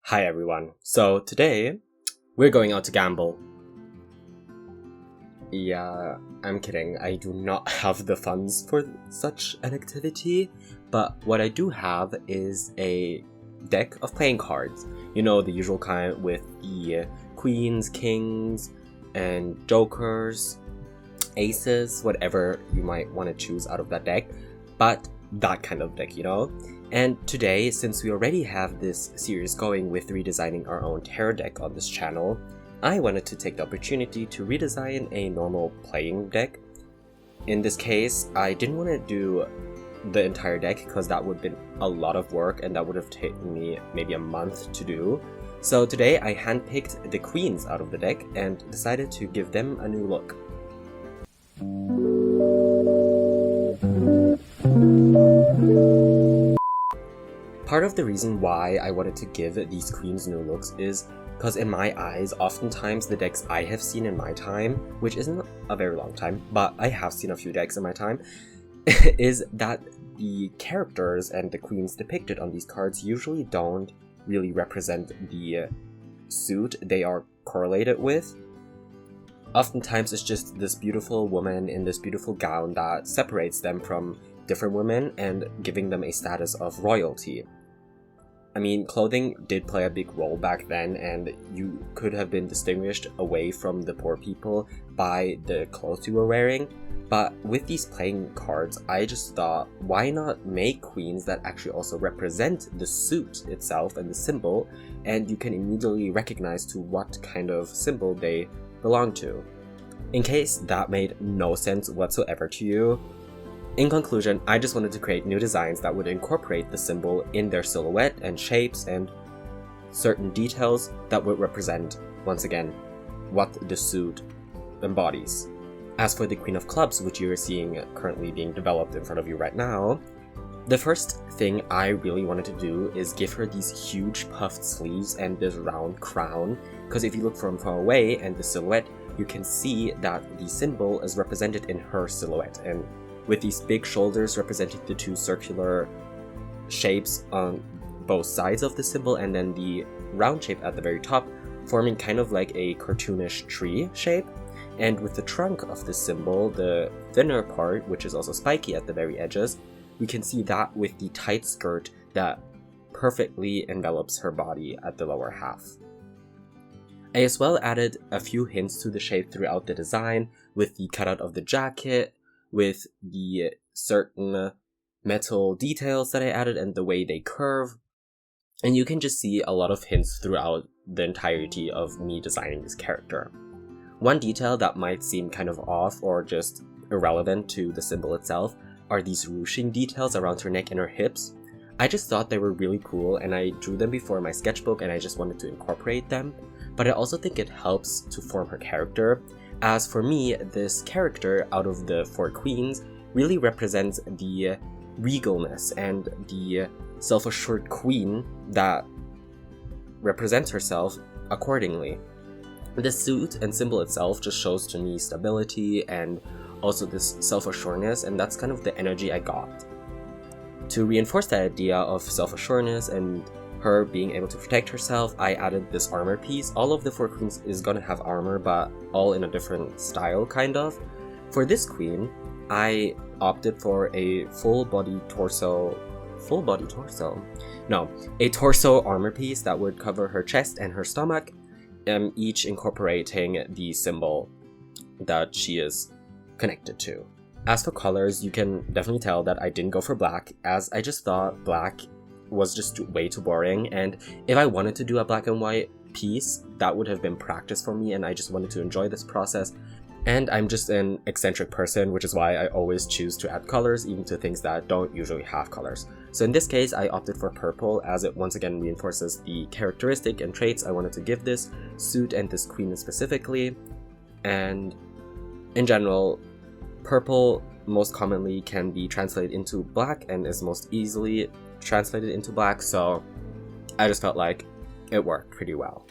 Hi everyone. So today, we're going out to gamble. Yeah, I'm kidding. I do not have the funds for such an activity, but what I do have is a deck of playing cards. You know, the usual kind with the queens, kings, and jokers, aces, whatever you might want to choose out of that deck, but that kind of deck, And today, since we already have this series going with redesigning our own tarot deck on this channel, I wanted to take the opportunity to redesign a normal playing deck. In this case, I didn't want to do the entire deck because that would have been a lot of work and that would have taken me maybe a month to do. So today I handpicked the queens out of the deck and decided to give them a new look. Part of the reason why I wanted to give these queens new looks is because in my eyes, oftentimes the decks I have seen in my time, which isn't a very long time, but I have seen a few decks in my time, is that the characters and the queens depicted on these cards usually don't really represent the suit they are correlated with. Oftentimes it's just this beautiful woman in this beautiful gown that separates them from different women and giving them a status of royalty. I mean, clothing did play a big role back then, and you could have been distinguished away from the poor people by the clothes you were wearing. But with these playing cards, I just thought, why not make queens that actually also represent the suit itself and the symbol, and you can immediately recognize to what kind of symbol they belong to. In case that made no sense whatsoever to you, in conclusion, I just wanted to create new designs that would incorporate the symbol in their silhouette and shapes and certain details that would represent, once again, what the suit embodies. As for the Queen of Clubs, which you are seeing currently being developed in front of you right now, the first thing I really wanted to do is give her these huge puffed sleeves and this round crown, because if you look from far away and the silhouette, you can see that the symbol is represented in her silhouette, and with these big shoulders representing the two circular shapes on both sides of the symbol, and then the round shape at the very top, forming kind of like a cartoonish tree shape. And with the trunk of the symbol, the thinner part, which is also spiky at the very edges, we can see that with the tight skirt that perfectly envelops her body at the lower half. I as well added a few hints to the shape throughout the design, with the cutout of the jacket, with the certain metal details that I added and the way they curve. And you can just see a lot of hints throughout the entirety of me designing this character. One detail that might seem kind of off or just irrelevant to the symbol itself are these ruching details around her neck and her hips. I just thought they were really cool, and I drew them before in my sketchbook and I just wanted to incorporate them, but I also think it helps to form her character. As for me, this character out of the four queens really represents the regalness and the self-assured queen that represents herself accordingly. The suit and symbol itself just shows to me stability and also this self-assuredness, and that's kind of the energy I got. To reinforce that idea of self-assuredness and her being able to protect herself, I added this armor piece. All of the four queens is gonna have armor, but all in a different style, kind of. For this queen, I opted for a a torso armor piece that would cover her chest and her stomach, each incorporating the symbol that she is connected to. As for colors, you can definitely tell that I didn't go for black, as I just thought black was just way too boring, and if I wanted to do a black and white piece, that would have been practice for me, and I just wanted to enjoy this process. And I'm just an eccentric person, which is why I always choose to add colors even to things that don't usually have colors. So in this case, I opted for purple, as it once again reinforces the characteristic and traits I wanted to give this suit and this queen specifically. And in general, purple most commonly can be translated into black and is most easily translated into black, so I just felt like it worked pretty well.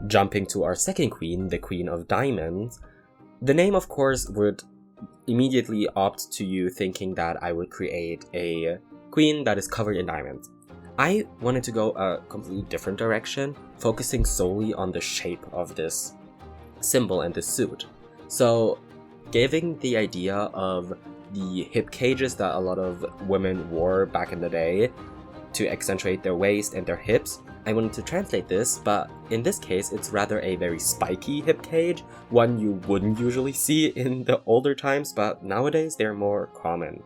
Jumping to our second queen, the Queen of Diamonds, the name of course would immediately opt to you thinking that I would create a queen that is covered in diamonds. I wanted to go a completely different direction, focusing solely on the shape of this symbol and this suit. So giving the idea of the hip cages that a lot of women wore back in the day to accentuate their waist and their hips, I wanted to translate this, but in this case it's rather a very spiky hip cage, one you wouldn't usually see in the older times, but nowadays they're more common.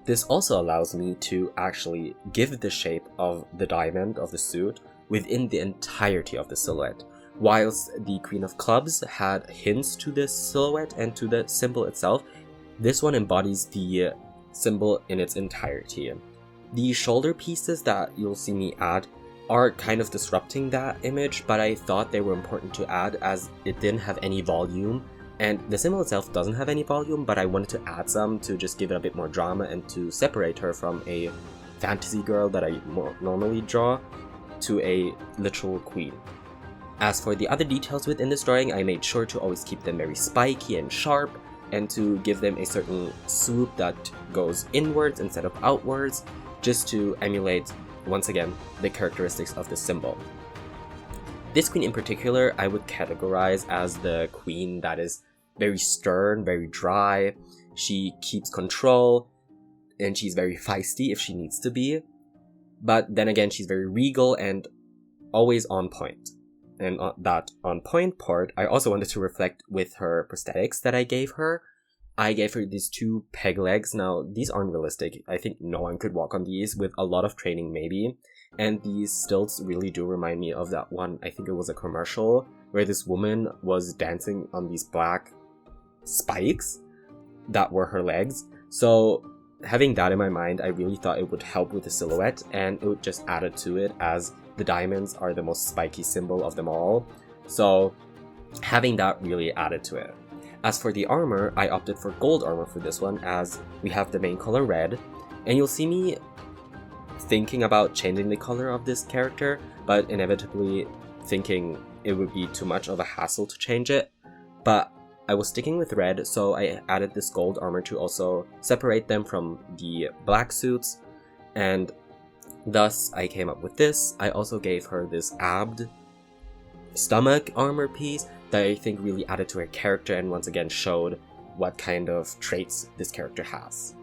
This also allows me to actually give the shape of the diamond of the suit within the entirety of the silhouette. Whilst the Queen of Clubs had hints to this silhouette and to the symbol itself, this one embodies the symbol in its entirety. The shoulder pieces that you'll see me add are kind of disrupting that image, but I thought they were important to add as it didn't have any volume, and the symbol itself doesn't have any volume, but I wanted to add some to just give it a bit more drama and to separate her from a fantasy girl that I normally draw to a literal queen. As for the other details within this drawing, I made sure to always keep them very spiky and sharp, and to give them a certain swoop that goes inwards instead of outwards, just to emulate, once again, the characteristics of the symbol. This queen in particular, I would categorize as the queen that is very stern, very dry. She keeps control, and she's very feisty if she needs to be. But then again, she's very regal and always on point. And that on point part, I also wanted to reflect with her prosthetics that I gave her. I gave her these 2 peg legs. Now, these aren't realistic. I think no one could walk on these with a lot of training maybe. And these stilts really do remind me of that one, I think it was a commercial, where this woman was dancing on these black spikes that were her legs. So having that in my mind, I really thought it would help with the silhouette, and it would just add it to it as the diamonds are the most spiky symbol of them all. So having that really added to it. As for the armor, I opted for gold armor for this one, as we have the main color red, and you'll see me thinking about changing the color of this character, but inevitably thinking it would be too much of a hassle to change it. But I was sticking with red, so I added this gold armor to also separate them from the black suits, and thus I came up with this. I also gave her this abbed stomach armor piece that I think really added to her character and once again showed what kind of traits this character has.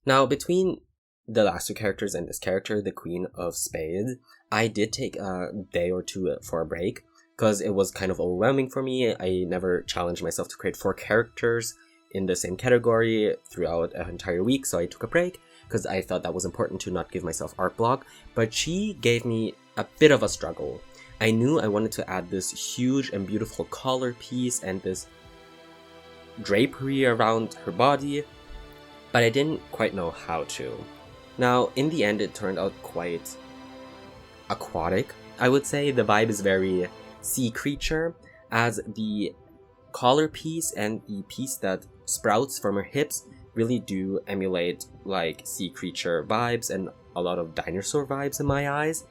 Now, between the last 2 characters and this character, the Queen of Spades, I did take a day or 2 for a break, because it was kind of overwhelming for me. I never challenged myself to create 4 characters in the same category throughout an entire week, so I took a break, because I thought that was important to not give myself art block, but she gave me a bit of a struggle. I knew I wanted to add this huge and beautiful collar piece and this drapery around her body, but I didn't quite know how to. Now, in the end, it turned out quite aquatic, I would say. The vibe is very sea creature, as the collar piece and the piece that sprouts from her hips really do emulate like sea creature vibes and a lot of dinosaur vibes in my eyes.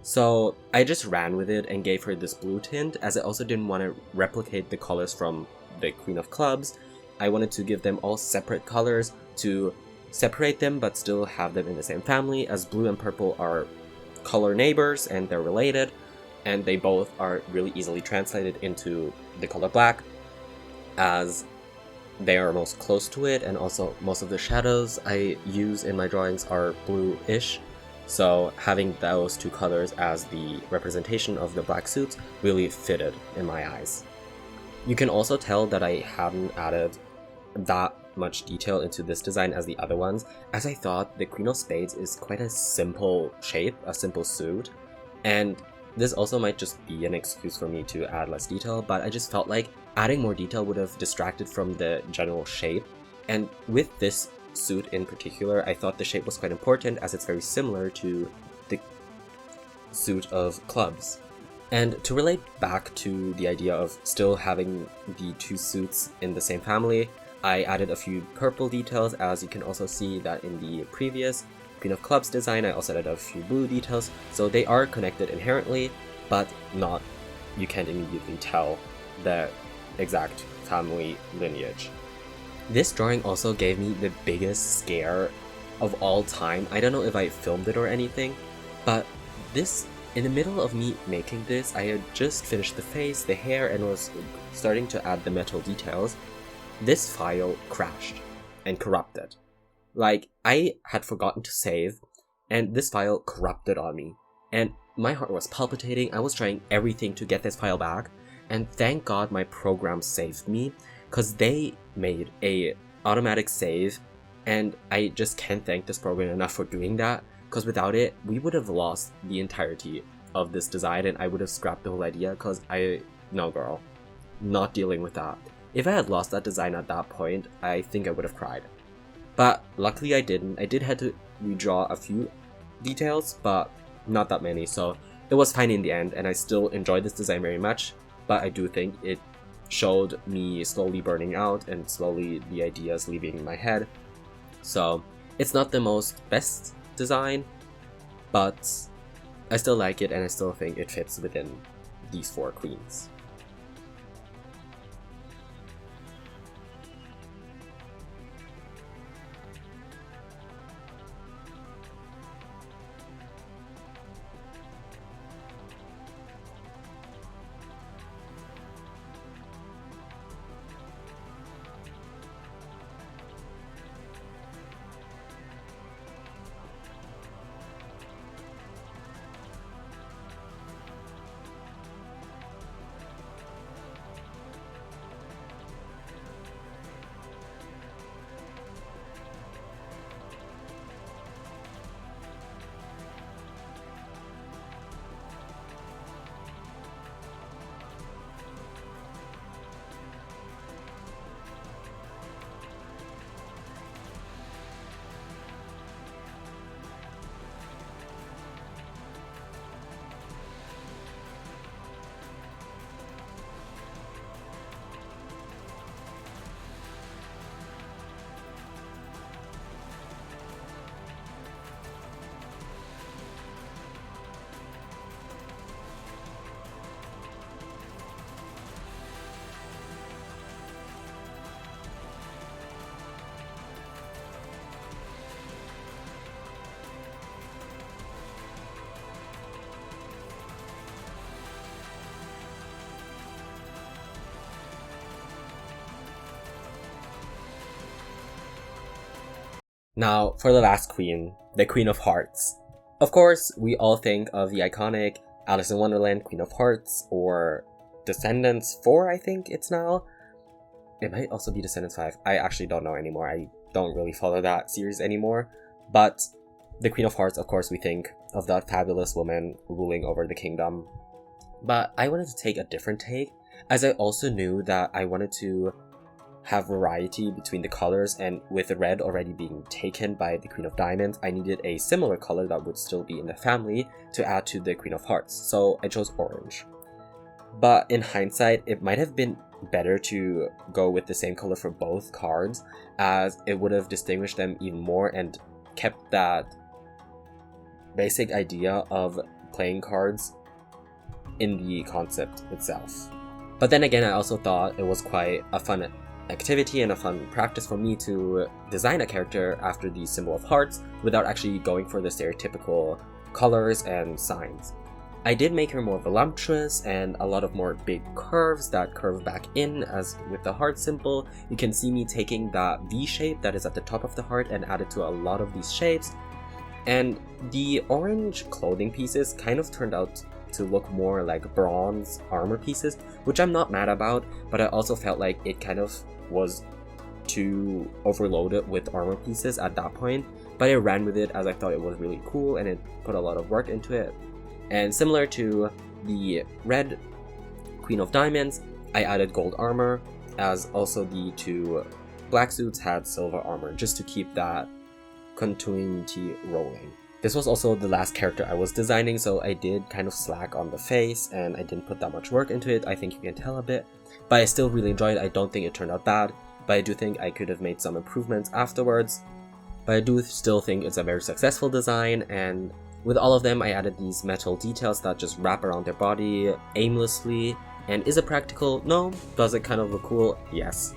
So I just ran with it and gave her this blue tint, as I also didn't want to replicate the colors from the Queen of Clubs. I wanted to give them all separate colors to separate them but still have them in the same family, as blue and purple are color neighbors and they're related, and they both are really easily translated into the color black, as they are most close to it, and also most of the shadows I use in my drawings are blue-ish. So having those two colors as the representation of the black suits really fitted in my eyes. You can also tell that I hadn't added that much detail into this design as the other ones, as I thought the Queen of Spades is quite a simple shape, a simple suit, and this also might just be an excuse for me to add less detail, but I just felt like adding more detail would have distracted from the general shape. And with this suit in particular, I thought the shape was quite important, as it's very similar to the suit of clubs. And to relate back to the idea of still having the two suits in the same family, I added a few purple details, as you can also see that in the previous Queen of Clubs design I also added a few blue details, so they are connected inherently, but not, you can't immediately tell the exact family lineage. This drawing also gave me the biggest scare of all time. I don't know if I filmed it or anything, but this, in the middle of me making this, I had just finished the face, the hair, and was starting to add the metal details. This file crashed and corrupted. Like, I had forgotten to save, and this file corrupted on me. And my heart was palpitating. I was trying everything to get this file back, and thank God my program saved me, because they made a automatic save, and I just can't thank this program enough for doing that, because without it, we would have lost the entirety of this design, and I would have scrapped the whole idea, because no girl, not dealing with that. If I had lost that design at that point, I think I would have cried. But luckily I didn't. I did have to redraw a few details, but not that many, so it was fine in the end, and I still enjoyed this design very much, but I do think it showed me slowly burning out and slowly the ideas leaving my head. So it's not the most best design, but I still like it, and I still think it fits within these four queens. Now, for the last queen, the Queen of Hearts. Of course, we all think of the iconic Alice in Wonderland Queen of Hearts, or Descendants 4, I think it's now. It might also be Descendants 5. I actually don't know anymore. I don't really follow that series anymore. But the Queen of Hearts, of course, we think of that fabulous woman ruling over the kingdom. But I wanted to take a different take, as I also knew that I wanted to have variety between the colors, and with the red already being taken by the Queen of Diamonds, I needed a similar color that would still be in the family to add to the Queen of Hearts, so I chose orange. But in hindsight, it might have been better to go with the same color for both cards, as it would have distinguished them even more and kept that basic idea of playing cards in the concept itself. But then again, I also thought it was quite a fun activity and a fun practice for me to design a character after the symbol of hearts without actually going for the stereotypical colors and signs. I did make her more voluptuous and a lot of more big curves that curve back in, as with the heart symbol. You can see me taking that V shape that is at the top of the heart and add it to a lot of these shapes. And the orange clothing pieces kind of turned out to look more like bronze armor pieces, which I'm not mad about, but I also felt like it kind of was too overloaded with armor pieces at that point. But I ran with it as I thought it was really cool and it put a lot of work into it. And similar to the red Queen of Diamonds, I added gold armor, as also the two black suits had silver armor, just to keep that continuity rolling. This was also the last character I was designing, so I did kind of slack on the face and I didn't put that much work into it. I think you can tell a bit, but I still really enjoyed it. I don't think it turned out bad, but I do think I could have made some improvements afterwards. But I do still think it's a very successful design, and with all of them, I added these metal details that just wrap around their body aimlessly. And is it practical? No. Does it kind of look cool? Yes.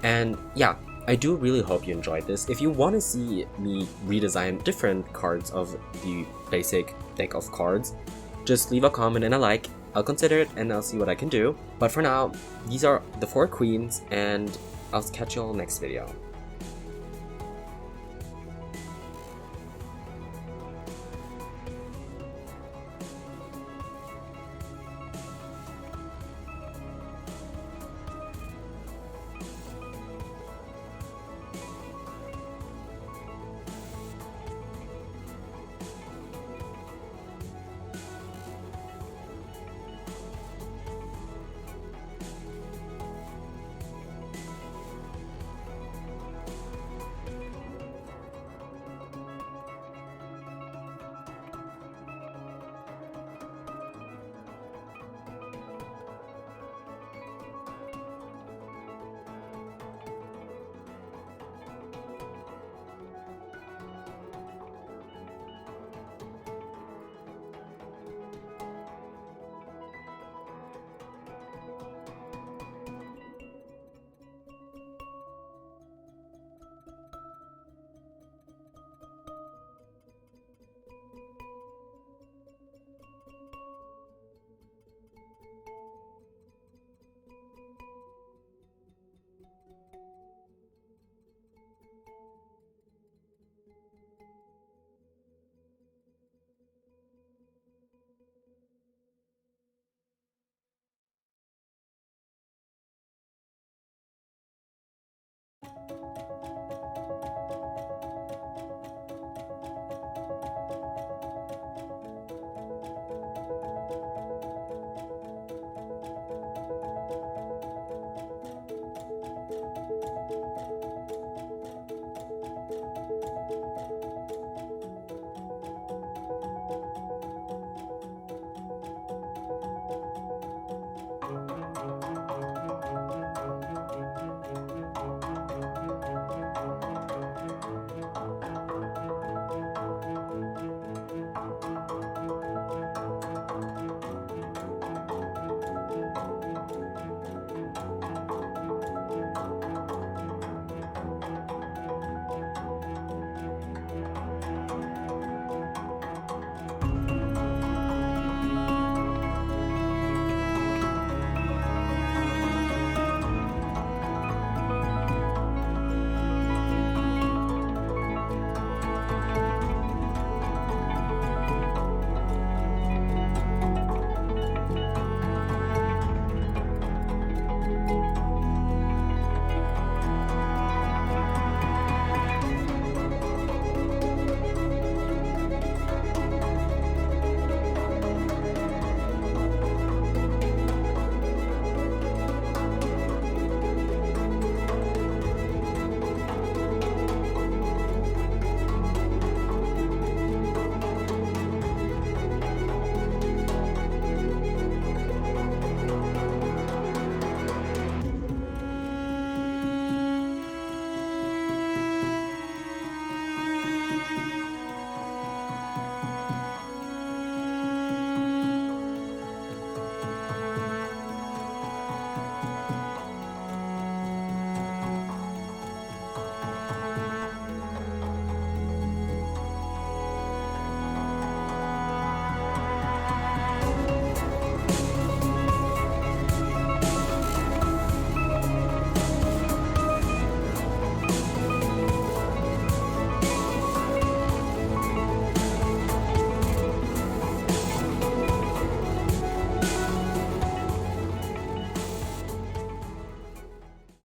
And yeah, I do really hope you enjoyed this. If you want to see me redesign different cards of the basic deck of cards, just leave a comment and a like. I'll consider it and I'll see what I can do. But for now, these are the 4 queens, and I'll catch you all next video.